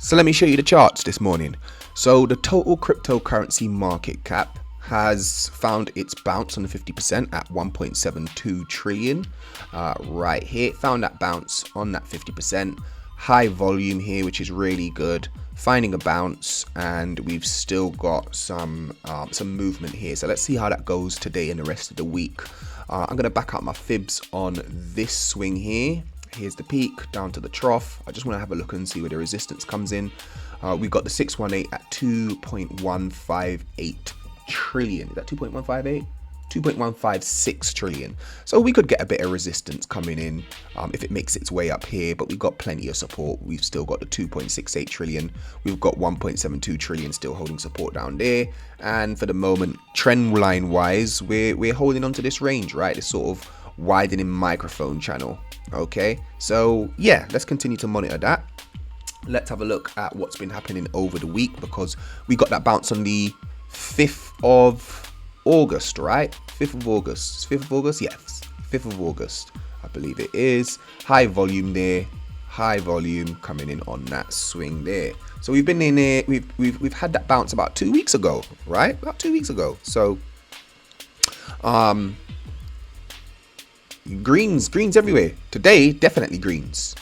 So let me show you the charts this morning. So the total cryptocurrency market cap has found its bounce on the 50% at 1.72 trillion. Right here, found that bounce on that 50%. High volume here, which is really good. Finding a bounce, and we've still got some movement here. So let's see how that goes today and the rest of the week. I'm gonna back out my fibs on this swing here. Here's the peak down to the trough. I just want to have a look and see where the resistance comes in. We've got the 618 at 2.158 trillion. Is that 2.158? 2.156 trillion. So we could get a bit of resistance coming in if it makes its way up here, but we've got plenty of support. We've still got the 2.68 trillion. We've got 1.72 trillion still holding support down there. And for the moment, trend line wise, we're holding on to this range, right? This sort of widening microphone channel. Okay, so yeah, let's continue to monitor that. Let's have a look at what's been happening over the week, because we got that bounce on the 5th of August, right? 5th of August. 5th of August? Yes, 5th of August, I believe it is. High volume there. High volume coming in on that swing there. So we've been in there. We've had that bounce about 2 weeks ago, right? About 2 weeks ago. So greens everywhere today. Definitely greens,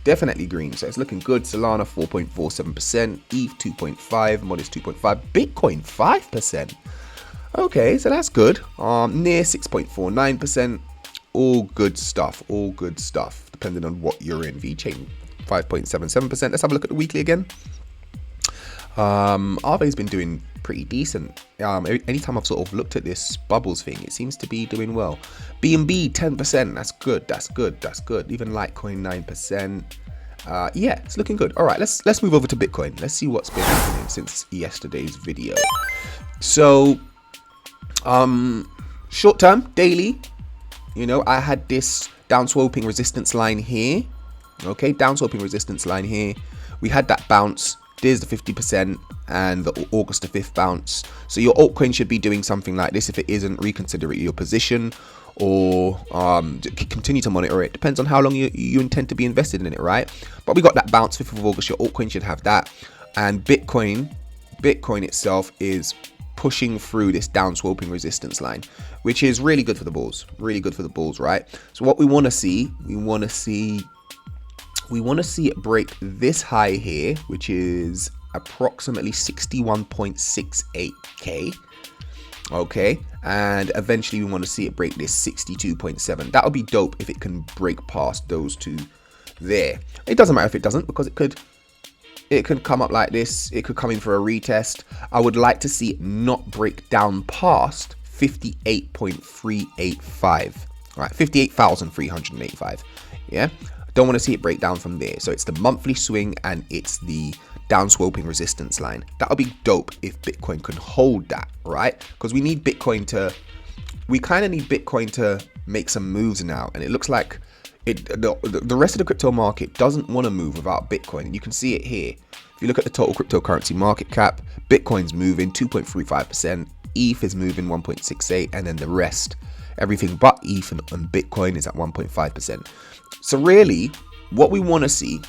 so it's looking good. Solana 4.47%, ETH 2.5, modest 2.5, Bitcoin 5%. Okay, so that's good. Near 6.49%. All good stuff, depending on what you're in. VeChain 5.77%. Let's have a look at the weekly again. Aave's been doing pretty decent. Anytime I've sort of looked at this bubbles thing, it seems to be doing well. BNB 10%. That's good. Even Litecoin 9%. Yeah, it's looking good. All right, let's move over to Bitcoin. Let's see what's been happening since yesterday's video. So short term, daily, I had this downswoping resistance line here. Okay, downswoping resistance line here. We had that bounce. There's the 50% and the August the 5th bounce. So your altcoin should be doing something like this. If it isn't, reconsider your position, or continue to monitor it. Depends on how long you intend to be invested in it, right? But we got that bounce 5th of August. Your altcoin should have that. And Bitcoin itself is pushing through this downswoping resistance line, which is really good for the bulls. Right? So what we want to see, we want to see it break this high here, which is approximately 61.68k. Okay, and eventually we want to see it break this 62.7. That'll be dope if it can break past those two there. It doesn't matter if it doesn't, because it could come up like this. It could come in for a retest. I would like to see it not break down past 58.385. All right, 58,385. Yeah. Don't want to see it break down from there. So it's the monthly swing and it's the downswoping resistance line. That'll be dope if Bitcoin can hold that, right? Because we kind of need Bitcoin to make some moves now. And it looks like the rest of the crypto market doesn't want to move without Bitcoin. And you can see it here. If you look at the total cryptocurrency market cap, Bitcoin's moving 2.35%. ETH is moving 1.68%. And then the rest, everything but ETH and Bitcoin, is at 1.5%. So really, what we want to see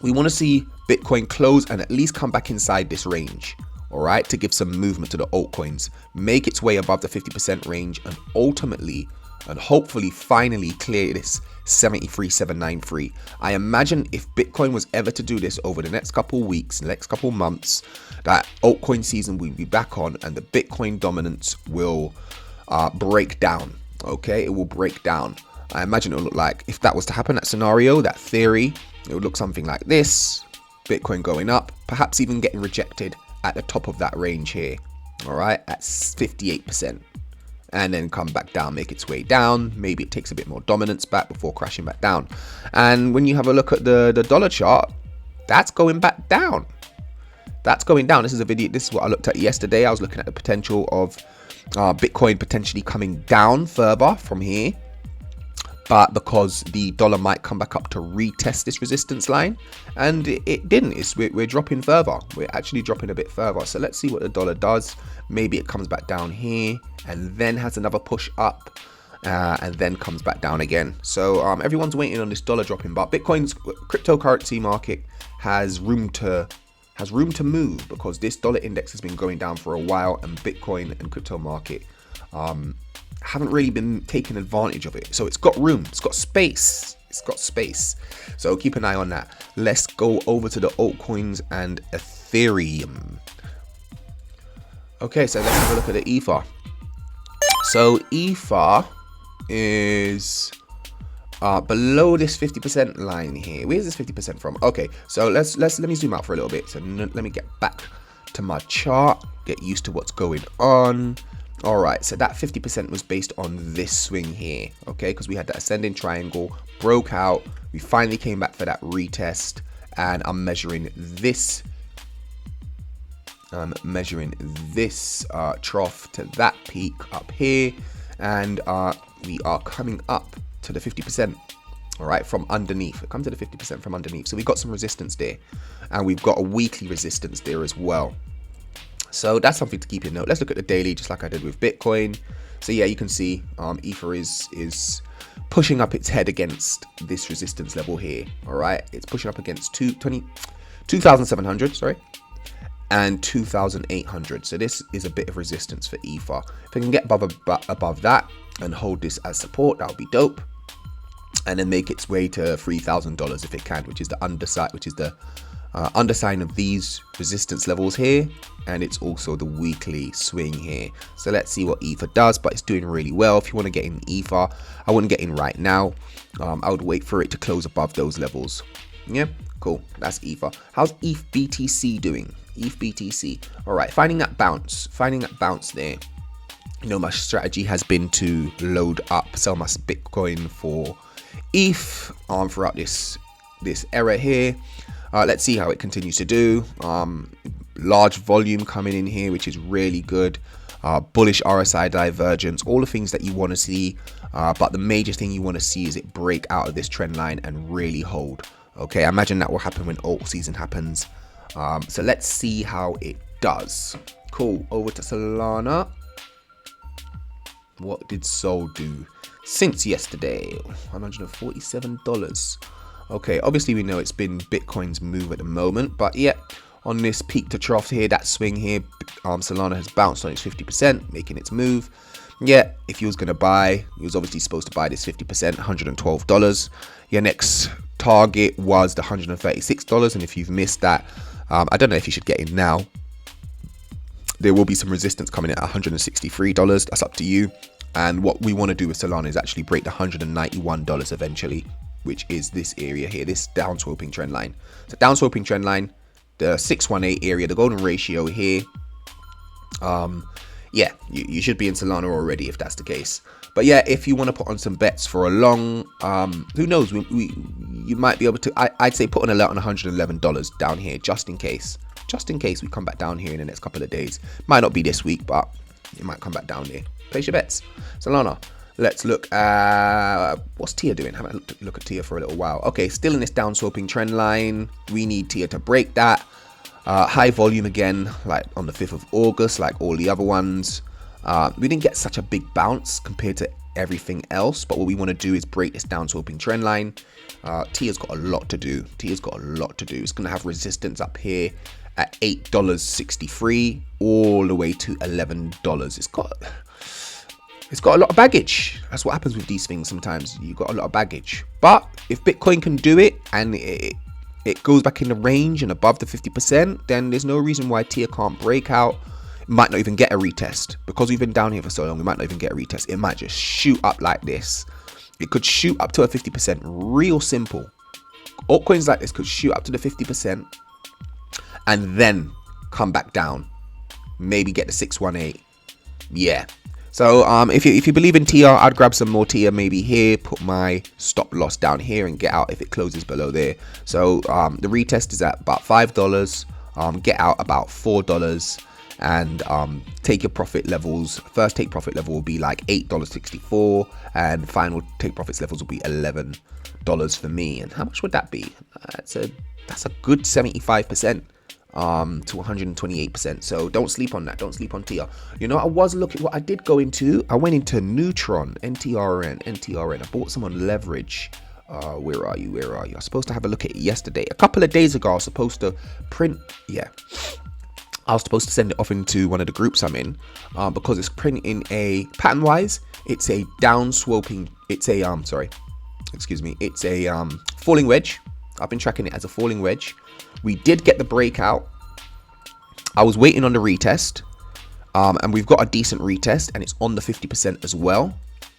Bitcoin close and at least come back inside this range, all right, to give some movement to the altcoins, make its way above the 50% range, and ultimately and hopefully finally clear this 73,793. I imagine if Bitcoin was ever to do this over the next couple weeks, next couple months, that altcoin season will be back on and the Bitcoin dominance will break down. Okay, it will break down. I imagine it will look like, if that was to happen, that scenario, that theory, it would look something like this. Bitcoin going up, perhaps even getting rejected at the top of that range here. All right, at 58%. And then come back down, make its way down. Maybe it takes a bit more dominance back before crashing back down. And when you have a look at the dollar chart, that's going back down. That's going down. This is what I looked at yesterday. I was looking at the potential of Bitcoin potentially coming down further from here. But because the dollar might come back up to retest this resistance line, and it didn't. We're dropping further. We're actually dropping a bit further. So let's see what the dollar does. Maybe it comes back down here and then has another push up, and then comes back down again. So everyone's waiting on this dollar dropping, but Bitcoin's cryptocurrency market has room to move, because this dollar index has been going down for a while, and Bitcoin and crypto market haven't really been taking advantage of it. So it's got room, it's got space, so keep an eye on that. Let's go over to the altcoins and Ethereum. Okay, so let's have a look at the Ether. So Ether is below this 50% line here. Where's this 50% from? Okay, so let me zoom out for a little bit. So let me get back to my chart, get used to what's going on. All right, so that 50% was based on this swing here, okay, because we had that ascending triangle, broke out, we finally came back for that retest, and I'm measuring this trough to that peak up here, and we are coming up to the 50%. All right, from underneath. Come to the 50% from underneath. So we got some resistance there, and we've got a weekly resistance there as well. So that's something to keep in note. Let's look at the daily, just like I did with Bitcoin. So yeah, you can see Ether is pushing up its head against this resistance level here. All right, it's pushing up against 2,700, sorry, and 2,800. So this is a bit of resistance for Ether. If it can get above that and hold this as support, that would be dope. And then make its way to $3,000 if it can, which is the underside, undersign of these resistance levels here, and it's also the weekly swing here. So let's see what Ether does, but it's doing really well. If you want to get in Ether, I wouldn't get in right now. I would wait for it to close above those levels. Yeah, cool. That's Ether. How's ETH BTC doing? ETH BTC. All right, finding that bounce there. You know, my strategy has been to load up, sell my Bitcoin for ETH throughout this era here. Let's see how it continues to do. Large volume coming in here, which is really good. Bullish RSI divergence, all the things that you want to see. But the major thing you want to see is it break out of this trend line and really hold. Okay, I imagine that will happen when alt season happens. So let's see how it does. Cool. Over to Solana. What did Sol do since yesterday? $147. Okay, obviously we know it's been Bitcoin's move at the moment, but yeah, on this peak to trough here, that swing here, Solana has bounced on its 50%, making its move. Yeah, if you was going to buy, you was obviously supposed to buy this 50%, $112. Your next target was the $136, and if you've missed that, I don't know if you should get in now. There will be some resistance coming in at $163. That's up to you. And what we want to do with Solana is actually break the $191 eventually, which is this area here, this downsloping trend line. So downsloping trend line, the 618 area, the golden ratio here. Yeah, you should be in Solana already if that's the case. But yeah, if you want to put on some bets for a long, who knows, you might be able to, I'd say put on a lot on $111 down here, just in case we come back down here in the next couple of days. Might not be this week, but it might come back down there. Place your bets. Solana. Let's look at, what's TIA doing? Haven't looked at TIA for a little while. Okay, still in this downsloping trend line. We need TIA to break that. High volume again, like on the 5th of August, like all the other ones. We didn't get such a big bounce compared to everything else, but what we want to do is break this downsloping trend line. TIA's got a lot to do. It's going to have resistance up here at $8.63 all the way to $11. It's got a lot of baggage. That's what happens with these things sometimes. You've got a lot of baggage. But if Bitcoin can do it and it goes back in the range and above the 50%, then there's no reason why TIA can't break out. It might not even get a retest. Because we've been down here for so long, we might not even get a retest. It might just shoot up like this. It could shoot up to a 50%. Real simple. Altcoins like this could shoot up to the 50% and then come back down. Maybe get the 618. Yeah. So if you believe in TIA, I'd grab some more TIA maybe here, put my stop loss down here and get out if it closes below there. So the retest is at about $5, get out about $4, and take your profit levels. First take profit level will be like $8.64, and final take profits levels will be $11 for me. And how much would that be? That's a good 75%. to 128%. So don't sleep on that. Don't sleep on TR. You know, I was looking, what I did go into, I went into Neutron, NTRN. I bought some on leverage. Where are you? I was supposed to have a look at it yesterday. A couple of days ago, I was supposed to print, I was supposed to send it off into one of the groups I'm in, because it's printing a, pattern wise, it's a downsloping, it's a, it's a falling wedge. I've been tracking it as a falling wedge. We did get the breakout. I was waiting on the retest, and we've got a decent retest, and it's on the 50% as well.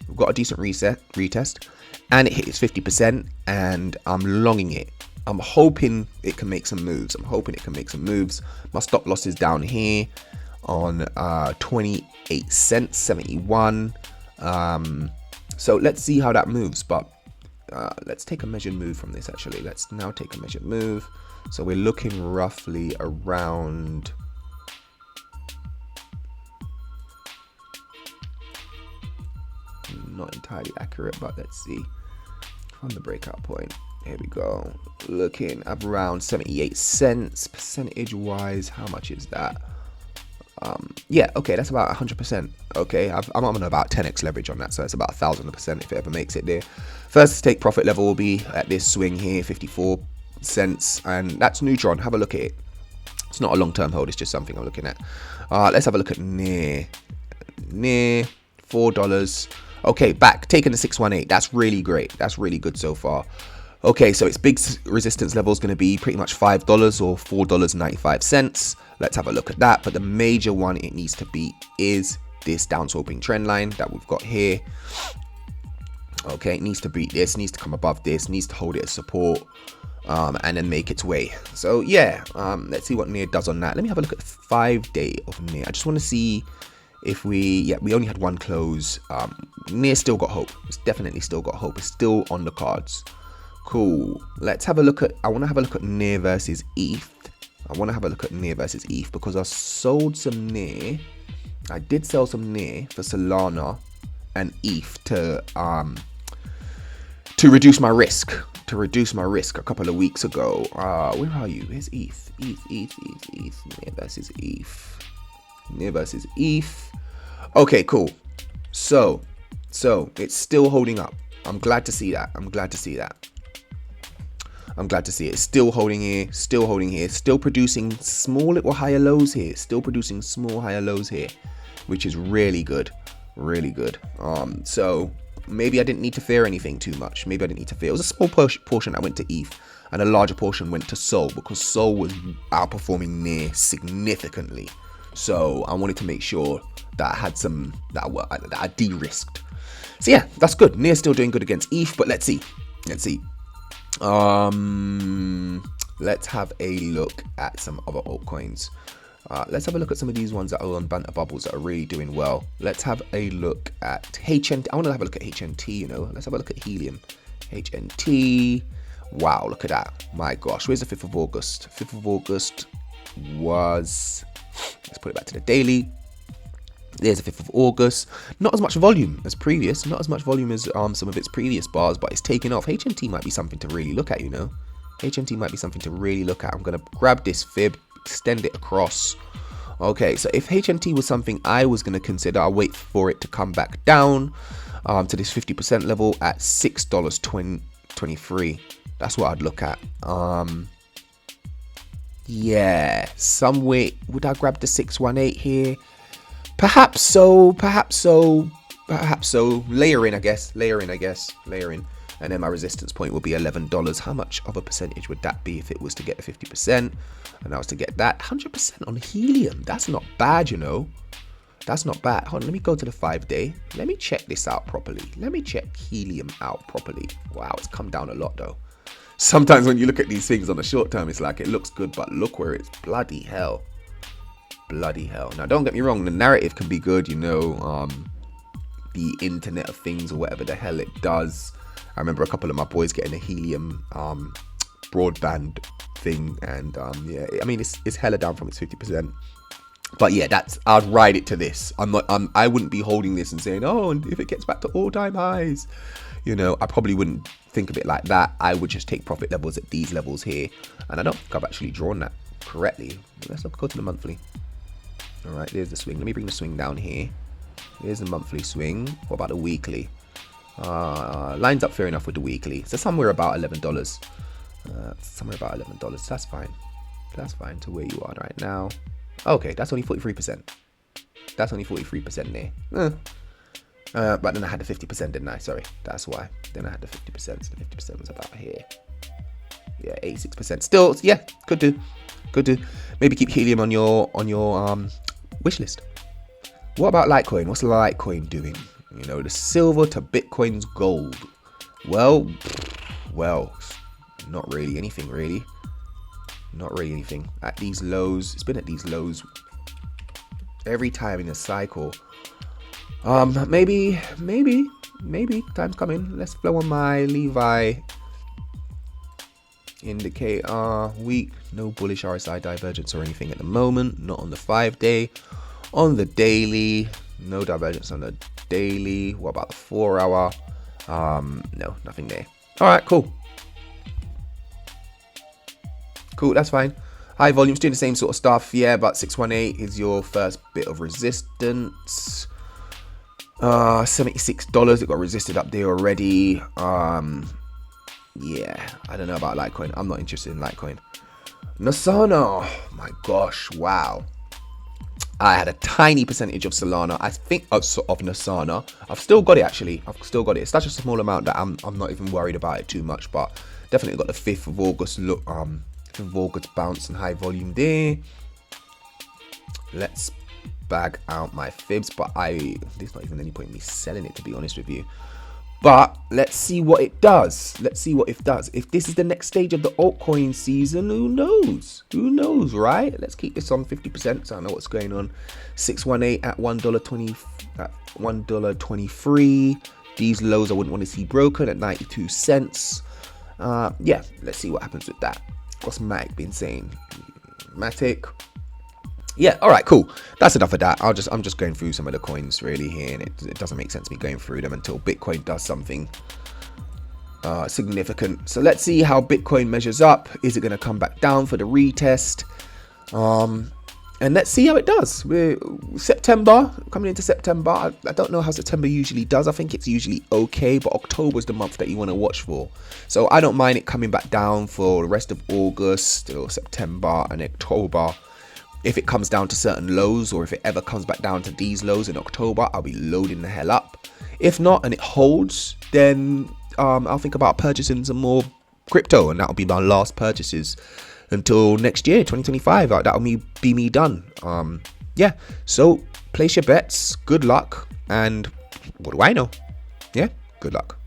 We've got a decent retest, and it hit its 50%, and I'm longing it. I'm hoping it can make some moves. My stop loss is down here on 28 cents, 71. So let's see how that moves, but let's take a measured move from this. Actually, let's now take a measured move. So we're looking roughly around, not entirely accurate, but let's see, from the breakout point, here we go, looking at around 78 cents. Percentage wise, how much is that? Yeah, okay, that's about 100%. Okay, I'm on about 10x leverage on that, so it's about 1,000% if it ever makes it there. First take profit level will be at this swing here, 54 cents, and that's Neutron. Have a look at it. It's not a long-term hold, it's just something I'm looking at. Let's have a look at near $4. Okay, back, taking the 618. That's really great. That's really good so far. Okay, so its big resistance level is going to be pretty much $5 or $4.95. Let's have a look at that. But the major one it needs to beat is this downsloping trend line that we've got here. Okay, it needs to beat this, needs to come above this, needs to hold it as support, and then make its way. So yeah, let's see what NEAR does on that. Let me have a look at the 5-day of NEAR. I just want to see if we only had one close. NEAR still got hope. It's definitely still got hope. It's still on the cards. Cool. Let's have a look at, I want to have a look at NEAR versus ETH. Because I sold some NEAR. I did sell some NEAR for Solana and ETH to reduce my risk. A couple of weeks ago. Where are you? Here's ETH. NEAR versus ETH. Okay, cool. So it's still holding up. I'm glad to see that. It's still holding here, still producing small little higher lows here, which is really good. So maybe I didn't need to fear anything too much. It was a small portion that went to ETH, and a larger portion went to SOL, because SOL was outperforming NEAR significantly. So I wanted to make sure that I had some, that I de-risked. So yeah, that's good. NEAR's still doing good against ETH, but let's see. Let's have a look at some other altcoins. Let's have a look at some of these ones that are on Banter Bubbles that are really doing well. Let's have a look at HNT. I want to have a look at HNT, you know. Let's have a look at Helium. HNT. Wow, look at that. My gosh, where's the 5th of August? 5th of August was, let's put it back to the daily. There's the 5th of August. Not as much volume as previous. Not as much volume as some of its previous bars, but it's taking off. HNT might be something to really look at, you know. HNT might be something to really look at. I'm going to grab this fib, extend it across. Okay, so if HNT was something I was going to consider, I'll wait for it to come back down to this 50% level at $6.23. That's what I'd look at. Yeah, some way. Would I grab the 618 here? Perhaps so. Layer in, I guess. And then my resistance point will be $11. How much of a percentage would that be if it was to get the 50%? And I was to get that 100% on Helium. That's not bad, you know. That's not bad. Hold on, let me go to the 5-day. Let me check this out properly. Let me check Helium out properly. Wow, it's come down a lot though. Sometimes when you look at these things on the short term, it's like it looks good, but look where it's bloody hell. Now, don't get me wrong, the narrative can be good, you know, the Internet of Things or whatever the hell it does. I remember a couple of my boys getting a Helium broadband thing, and yeah, I mean, it's hella down from its 50%. But yeah, I'd ride it to this. I wouldn't be holding this and saying, oh, and if it gets back to all-time highs, you know, I probably wouldn't think of it like that. I would just take profit levels at these levels here, and I don't think I've actually drawn that. correctly. Let's go to the monthly. All right, there's the swing. Let me bring the swing down here. There's the monthly swing. What about the weekly? Lines up fair enough with the weekly. So somewhere about $11. Somewhere about $11. That's fine. That's fine to where you are right now. Okay, that's only 43%. That's only 43% there. But then I had the 50%, didn't I? Sorry, that's why. Then I had the 50%. So the 50% was about here. Yeah, 86%. Still, yeah, could do. Could do. Maybe keep helium on your wish list. What about Litecoin? What's Litecoin doing? You know, the silver to Bitcoin's gold. Well, not really anything, really. Not really anything. At these lows, it's been at these lows every time in a cycle. Maybe time's coming. Let's flow on my Levi indicator. Weak, no bullish RSI divergence or anything at the moment. Not on the 5-day. On the daily, no divergence on the daily. What about the 4-hour? No, nothing there. All right, cool. Cool, that's fine. High volumes doing the same sort of stuff. Yeah, but 618 is your first bit of resistance. $76. It got resisted up there already. Yeah, I don't know about Litecoin. I'm not interested in Litecoin. Nasana. Oh my gosh, wow. I had a tiny percentage of Solana. I think of Nasana. I've still got it actually. I've still got it. It's such a small amount that I'm not even worried about it too much. But definitely got the 5th of August look. 5th of August bounce and high volume there. Let's bag out my fibs, but there's not even any point in me selling it, to be honest with you. But let's see what it does. Let's see what it does. If this is the next stage of the altcoin season, who knows? Who knows, right? Let's keep this on 50%, so I know what's going on. 618 at $1.20, at $1.23. These lows I wouldn't want to see broken at 92 cents. Yeah, let's see what happens with that. What's Matic been saying? Matic. Yeah, all right, cool. That's enough of that. I'm just going through some of the coins really here, and it doesn't make sense me going through them until Bitcoin does something significant. So let's see how Bitcoin measures up. Is it going to come back down for the retest? And let's see how it does. We're September, coming into September. I don't know how September usually does. I think it's usually okay, but October is the month that you want to watch for. So I don't mind it coming back down for the rest of August or September and October. If it comes down to certain lows, or if it ever comes back down to these lows in October, I'll be loading the hell up. If not, and it holds, then I'll think about purchasing some more crypto, and that'll be my last purchases until next year, 2025. That'll be me done. Yeah, so place your bets. Good luck, and what do I know? Yeah, good luck.